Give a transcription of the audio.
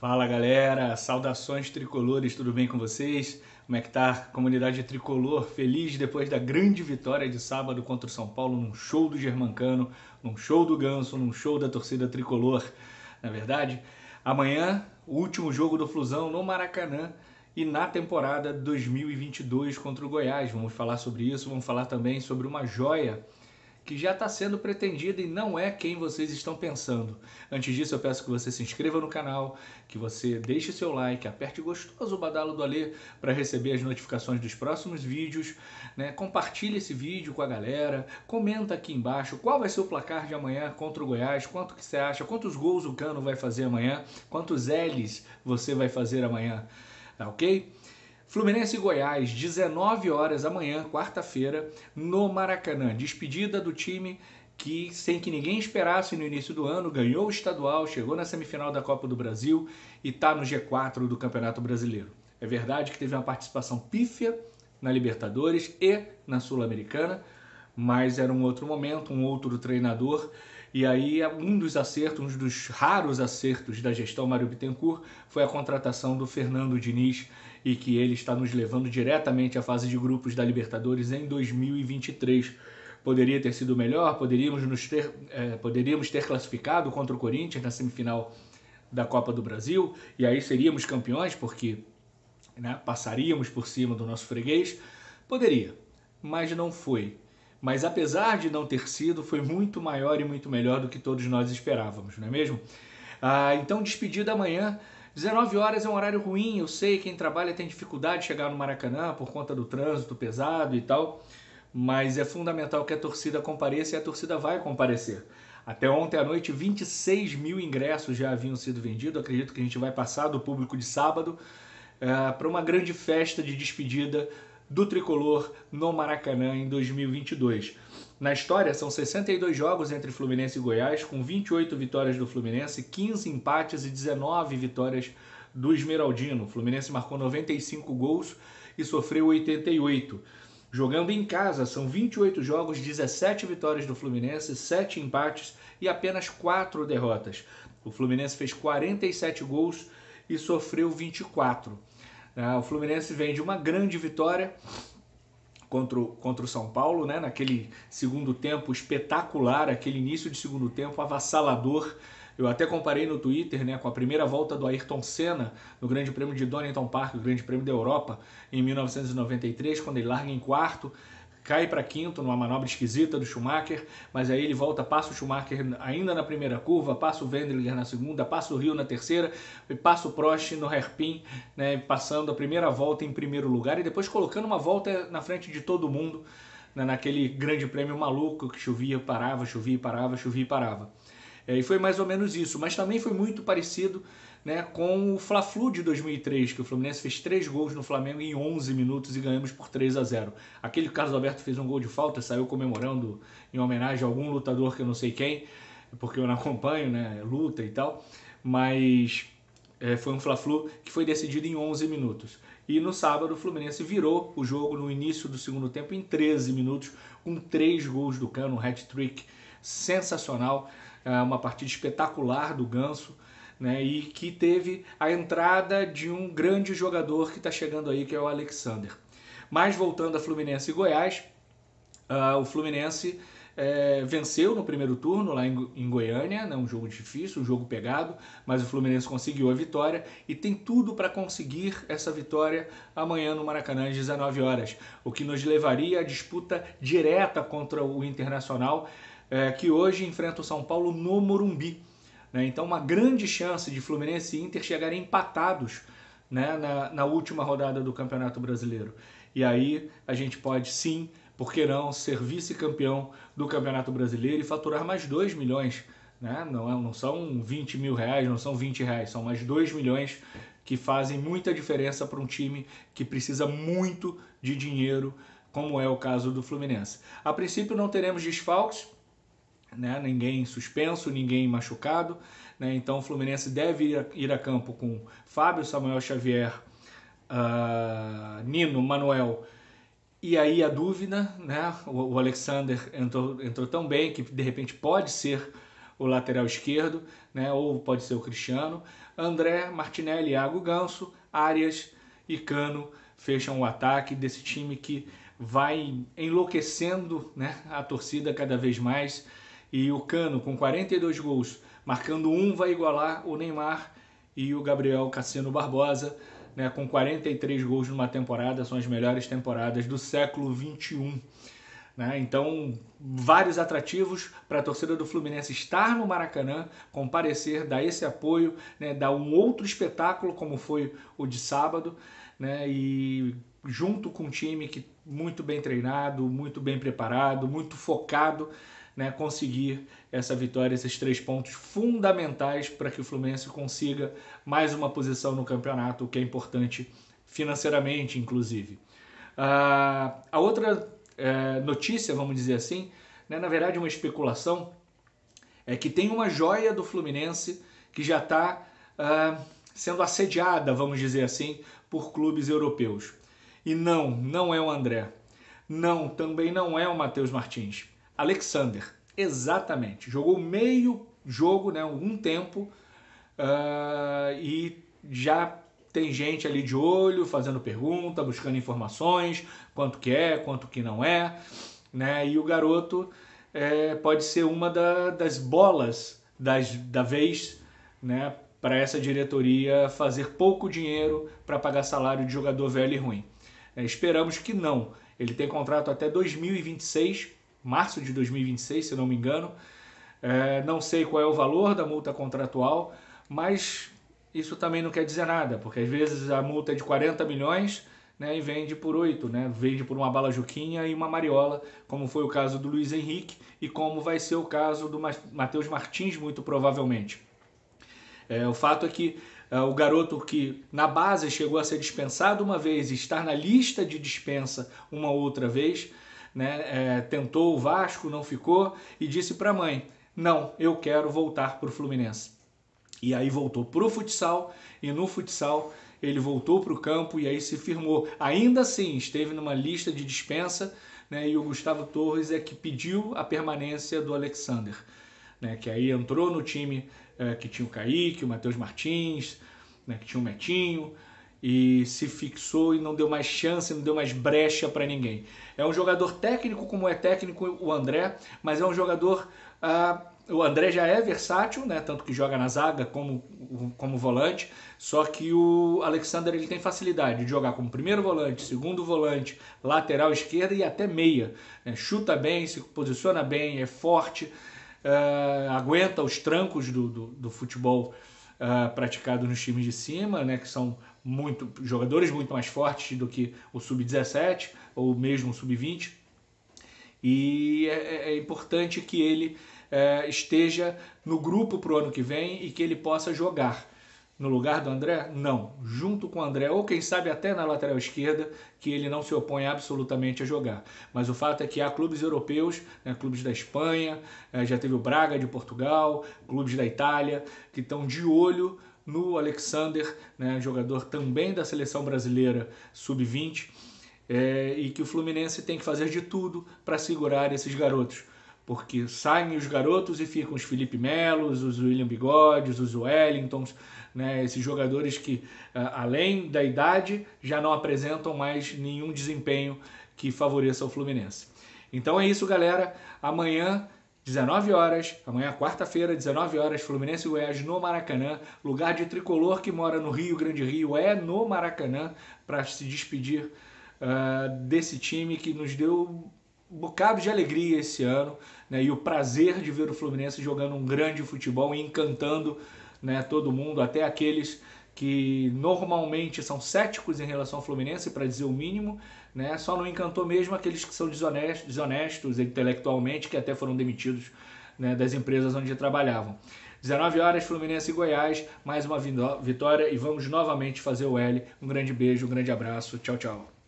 Fala galera, saudações tricolores, tudo bem com vocês? Como é que tá a comunidade tricolor? Feliz depois da grande vitória de sábado contra o São Paulo num show do Germancano, num show do Ganso, num show da torcida tricolor. Na verdade, amanhã o último jogo do Flusão no Maracanã e na temporada 2022 contra o Goiás. Vamos falar sobre isso, vamos falar também sobre uma joia que já está sendo pretendida e não é quem vocês estão pensando. Antes disso, eu peço que você se inscreva no canal, que você deixe seu like, aperte gostoso o badalo do Alê para receber as notificações dos próximos vídeos, né? Compartilhe esse vídeo com a galera, comenta aqui embaixo qual vai ser o placar de amanhã contra o Goiás, quanto que você acha, quantos gols o Cano vai fazer amanhã, quantos L's você vai fazer amanhã, tá ok? Fluminense e Goiás, 19 horas amanhã, quarta-feira, no Maracanã. Despedida do time que, sem que ninguém esperasse no início do ano, ganhou o estadual, chegou na semifinal da Copa do Brasil e está no G4 do Campeonato Brasileiro. É verdade que teve uma participação pífia na Libertadores e na Sul-Americana, mas era um outro momento, um outro treinador. E aí um dos acertos, um dos raros acertos da gestão Mário Bittencourt foi a contratação do Fernando Diniz e que ele está nos levando diretamente à fase de grupos da Libertadores em 2023. Poderia ter sido melhor, poderíamos ter classificado contra o Corinthians na semifinal da Copa do Brasil e aí seríamos campeões porque, né, passaríamos por cima do nosso freguês. Poderia, mas não foi. Mas apesar de não ter sido, foi muito maior e muito melhor do que todos nós esperávamos, não é mesmo? Então, despedida amanhã. 19 horas é um horário ruim, eu sei, quem trabalha tem dificuldade de chegar no Maracanã por conta do trânsito pesado e tal, mas é fundamental que a torcida compareça e a torcida vai comparecer. Até ontem à noite, 26 mil ingressos já haviam sido vendidos, acredito que a gente vai passar do público de sábado para uma grande festa de despedida do Tricolor no Maracanã em 2022. Na história, são 62 jogos entre Fluminense e Goiás, com 28 vitórias do Fluminense, 15 empates e 19 vitórias do Esmeraldino. O Fluminense marcou 95 gols e sofreu 88. Jogando em casa, são 28 jogos, 17 vitórias do Fluminense, 7 empates e apenas 4 derrotas. O Fluminense fez 47 gols e sofreu 24. O Fluminense vem de uma grande vitória contra o São Paulo, né? Naquele segundo tempo espetacular, aquele início de segundo tempo avassalador. Eu até comparei no Twitter, né, com a primeira volta do Ayrton Senna no Grande Prêmio de Donington Park, o Grande Prêmio da Europa, em 1993, quando ele larga em quarto, cai para quinto numa manobra esquisita do Schumacher, mas aí ele volta, passa o Schumacher ainda na primeira curva, passa o Wendlinger na segunda, passa o Rio na terceira, e passa o Prost no hairpin, né, passando a primeira volta em primeiro lugar e depois colocando uma volta na frente de todo mundo, né, naquele grande prêmio maluco que chovia, parava, chovia, parava, chovia e parava. E foi mais ou menos isso, mas também foi muito parecido, né, com o Fla-Flu de 2003, que o Fluminense fez 3 gols no Flamengo em 11 minutos e ganhamos por 3-0. Aquele Carlos Alberto fez um gol de falta, saiu comemorando em homenagem a algum lutador que eu não sei quem, porque eu não acompanho, né, luta e tal, mas foi um Fla-Flu que foi decidido em 11 minutos. E no sábado o Fluminense virou o jogo no início do segundo tempo em 13 minutos, com 3 gols do Cano, um hat-trick sensacional, uma partida espetacular do Ganso, né, e que teve a entrada de um grande jogador que está chegando aí, que é o Alexander. Mas voltando a Fluminense e Goiás, o Fluminense venceu no primeiro turno lá em Goiânia, né, um jogo difícil, um jogo pegado, mas o Fluminense conseguiu a vitória e tem tudo para conseguir essa vitória amanhã no Maracanã às 19 horas, o que nos levaria à disputa direta contra o Internacional, que hoje enfrenta o São Paulo no Morumbi. Né? Então, uma grande chance de Fluminense e Inter chegarem empatados, né, na última rodada do Campeonato Brasileiro. E aí a gente pode sim, por que não, ser vice-campeão do Campeonato Brasileiro e faturar mais 2 milhões. Né? Não são 20 mil reais, não são 20 reais, são mais 2 milhões que fazem muita diferença para um time que precisa muito de dinheiro, como é o caso do Fluminense. A princípio não teremos desfalques, né? Ninguém suspenso, ninguém machucado, né? Então o Fluminense deve ir a campo com Fábio, Samuel Xavier, Nino, Manuel, e aí a dúvida, né? O Alexander entrou tão bem que de repente pode ser o lateral esquerdo, né? Ou pode ser o Cristiano. André, Martinelli, Iago, Ganso, Arias e Cano fecham o ataque desse time que vai enlouquecendo, né, a torcida cada vez mais. E o Cano, com 42 gols, marcando um, vai igualar o Neymar e o Gabriel Cassino Barbosa, né, com 43 gols numa temporada. São as melhores temporadas do século XXI. Né? Então, vários atrativos para a torcida do Fluminense estar no Maracanã, comparecer, dar esse apoio, né? Dar um outro espetáculo como foi o de sábado, né? E junto com um time que muito bem treinado, muito bem preparado, muito focado, né? Conseguir essa vitória, esses 3 pontos fundamentais para que o Fluminense consiga mais uma posição no campeonato, o que é importante financeiramente, inclusive. A outra notícia, vamos dizer assim, né, na verdade uma especulação, é que tem uma joia do Fluminense que já está sendo assediada, vamos dizer assim, por clubes europeus. E não é o André. Não, também não é o Matheus Martins. Alexander, exatamente. Jogou meio jogo, né, um tempo, e já tem gente ali de olho, fazendo pergunta, buscando informações, quanto que é, quanto que não é, né? E o garoto pode ser uma das bolas da vez, né? Para essa diretoria fazer pouco dinheiro para pagar salário de jogador velho e ruim. Esperamos que não. Ele tem contrato até 2026, março de 2026, se não me engano. Não sei qual é o valor da multa contratual, mas isso também não quer dizer nada, porque às vezes a multa é de 40 milhões, né, e vende por 8, né, vende por uma bala Juquinha e uma Mariola, como foi o caso do Luiz Henrique e como vai ser o caso do Matheus Martins, muito provavelmente. O fato é que o garoto que na base chegou a ser dispensado uma vez e estar na lista de dispensa uma outra vez, né, tentou o Vasco, não ficou, e disse para a mãe, não, eu quero voltar para o Fluminense. E aí voltou para o futsal, e no futsal ele voltou para o campo e aí se firmou. Ainda assim, esteve numa lista de dispensa, né, e o Gustavo Torres é que pediu a permanência do Alexander, né, que aí entrou no time que tinha o Kaique, o Matheus Martins, né, que tinha o Metinho, e se fixou e não deu mais chance, não deu mais brecha para ninguém. É um jogador técnico como é técnico o André, mas é um jogador... o André já é versátil, né? Tanto que joga na zaga como volante, só que o Alexander ele tem facilidade de jogar como primeiro volante, segundo volante, lateral esquerda e até meia. Né? Chuta bem, se posiciona bem, é forte, aguenta os trancos do futebol praticado nos times de cima, né? Que são jogadores muito mais fortes do que o Sub-17 ou mesmo o Sub-20. E é importante que ele esteja no grupo para o ano que vem e que ele possa jogar. No lugar do André? Não. Junto com o André, ou quem sabe até na lateral esquerda, que ele não se opõe absolutamente a jogar. Mas o fato é que há clubes europeus, né, clubes da Espanha, já teve o Braga de Portugal, clubes da Itália, que estão de olho no Alexander, né, jogador também da seleção brasileira sub-20, e que o Fluminense tem que fazer de tudo para segurar esses garotos. Porque saem os garotos e ficam os Felipe Melos, os William Bigodes, os Wellingtons, né, esses jogadores que, além da idade, já não apresentam mais nenhum desempenho que favoreça o Fluminense. Então é isso, galera. Amanhã, 19 horas, amanhã, quarta-feira, 19 horas, Fluminense e Goiás no Maracanã. Lugar de tricolor que mora no Rio, Grande Rio, é no Maracanã, para se despedir desse time que nos deu um bocado de alegria esse ano, né, e o prazer de ver o Fluminense jogando um grande futebol e encantando, né, todo mundo, até aqueles que normalmente são céticos em relação ao Fluminense, para dizer o mínimo, né, só não encantou mesmo aqueles que são desonestos intelectualmente, que até foram demitidos, né, das empresas onde trabalhavam. 19 horas, Fluminense e Goiás, mais uma vitória e vamos novamente fazer o L. Um grande beijo, um grande abraço, tchau, tchau.